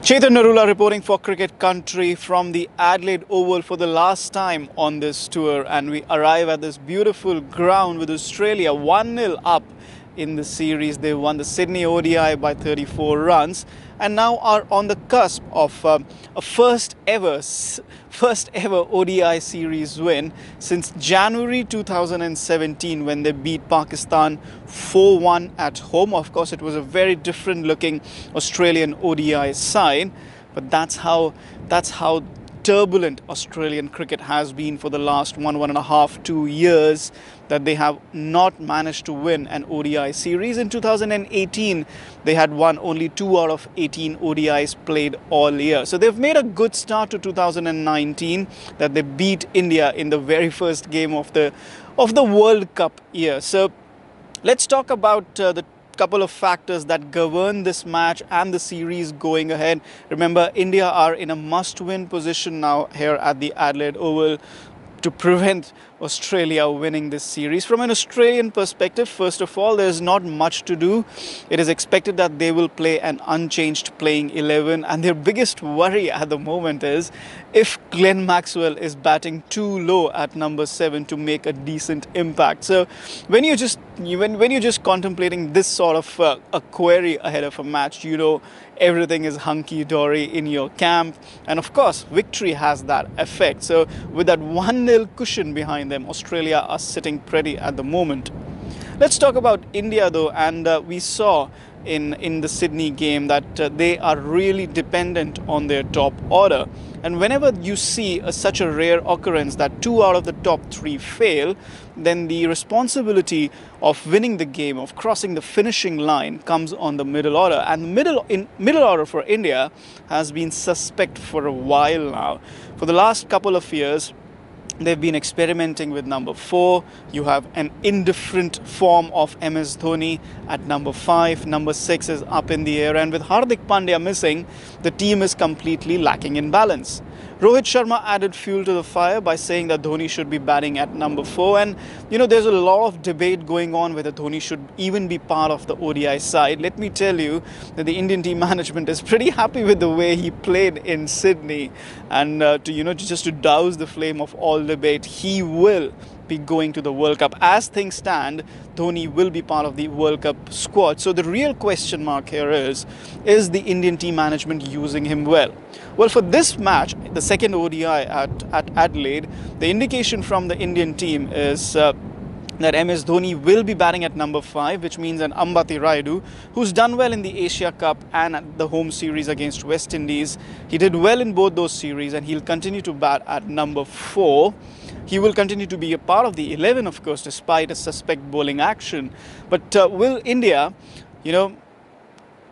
Chetan Narula reporting for Cricket Country from the Adelaide Oval for the last time on this tour, and we arrive at this beautiful ground with Australia 1-0 up in the series. They won the Sydney ODI by 34 runs and now are on the cusp of a first ever ODI series win since January 2017 when they beat Pakistan 4-1 at home. Of course, it was a very different looking Australian ODI side, but that's how turbulent Australian cricket has been for the last one and a half, 2 years, that they have not managed to win an ODI series. In 2018, they had won only 2 out of 18 ODIs played all year. So they've made a good start to 2019 that they beat India in the very first game of the World Cup year. So let's talk about the couple of factors that govern this match and the series going ahead. Remember, India are in a must-win position now here at the Adelaide Oval to prevent Australia winning this series. From an Australian perspective, first of all, there's not much to do. It is expected that they will play an unchanged playing 11, and their biggest worry at the moment is if Glenn Maxwell is batting too low at number 7 to make a decent impact. So when you're just contemplating this sort of a query ahead of a match, you know everything is hunky-dory in your camp, and of course victory has that effect. So with that 1-0 cushion behind them, Australia are sitting pretty at the moment. Let's talk about India though, and we saw in the Sydney game that they are really dependent on their top order. And whenever you see such a rare occurrence that 2 out of the top 3 fail, then the responsibility of winning the game, of crossing the finishing line, comes on the middle order. And the middle order for India has been suspect for a while now. For the last couple of years, they've been experimenting with number 4. You have an indifferent form of MS Dhoni at number 5. Number 6 is up in the air. And with Hardik Pandya missing, the team is completely lacking in balance. Rohit Sharma added fuel to the fire by saying that Dhoni should be batting at number 4. And, you know, there's a lot of debate going on whether Dhoni should even be part of the ODI side. Let me tell you that the Indian team management is pretty happy with the way he played in Sydney. And, just to douse the flame of all debate, he will be going to the World Cup. As things stand, Dhoni will be part of the World Cup squad. So the real question mark here is the Indian team management using him well? Well, for this match, the second ODI at Adelaide, the indication from the Indian team is that MS Dhoni will be batting at number 5, which means an Ambati Rayudu, who's done well in the Asia Cup and at the home series against West Indies. He did well in both those series, and he'll continue to bat at number 4. He will continue to be a part of the 11, of course, despite a suspect bowling action. But will India,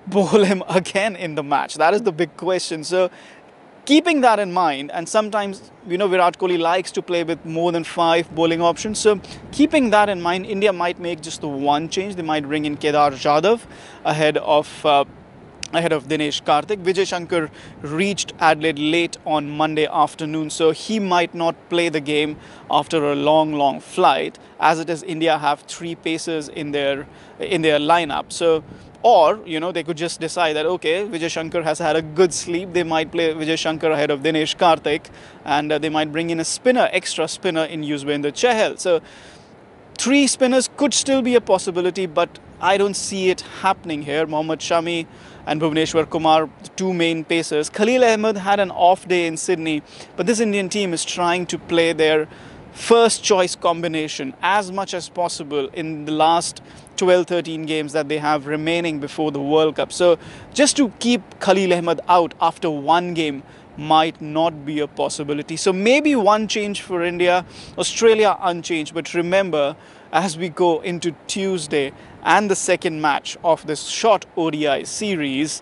bowl him again in the match? That is the big question. So keeping that in mind, and sometimes, Virat Kohli likes to play with more than 5 bowling options. So keeping that in mind, India might make just the one change. They might bring in Kedar Jadhav ahead of Dinesh Karthik. Vijay Shankar reached Adelaide late on Monday afternoon, so he might not play the game after a long flight. As it is, India have 3 pacers in their lineup. So, or, they could just decide that, okay, Vijay Shankar has had a good sleep. They might play Vijay Shankar ahead of Dinesh Karthik, and they might bring in extra spinner in Yuzvendra Chahal. So 3 spinners could still be a possibility, but I don't see it happening here. Mohammad Shami and Bhuvneshwar Kumar, the 2 main pacers. Khalil Ahmed had an off day in Sydney, but this Indian team is trying to play their first choice combination as much as possible in the last 12-13 games that they have remaining before the World Cup. So just to keep Khalil Ahmed out after 1 game might not be a possibility. So maybe one change for India, Australia unchanged. But remember, as we go into Tuesday and the second match of this short ODI series,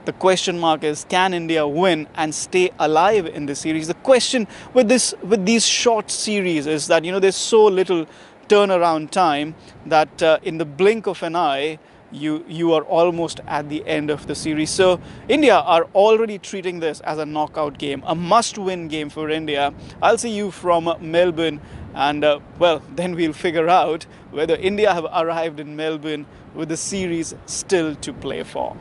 the question mark is, can India win and stay alive in this series? The question with these short series is that, there's so little turnaround time that in the blink of an eye, you are almost at the end of the series. So India are already treating this as a knockout game, a must-win game for India. I'll see you from Melbourne, and then we'll figure out whether India have arrived in Melbourne with the series still to play for.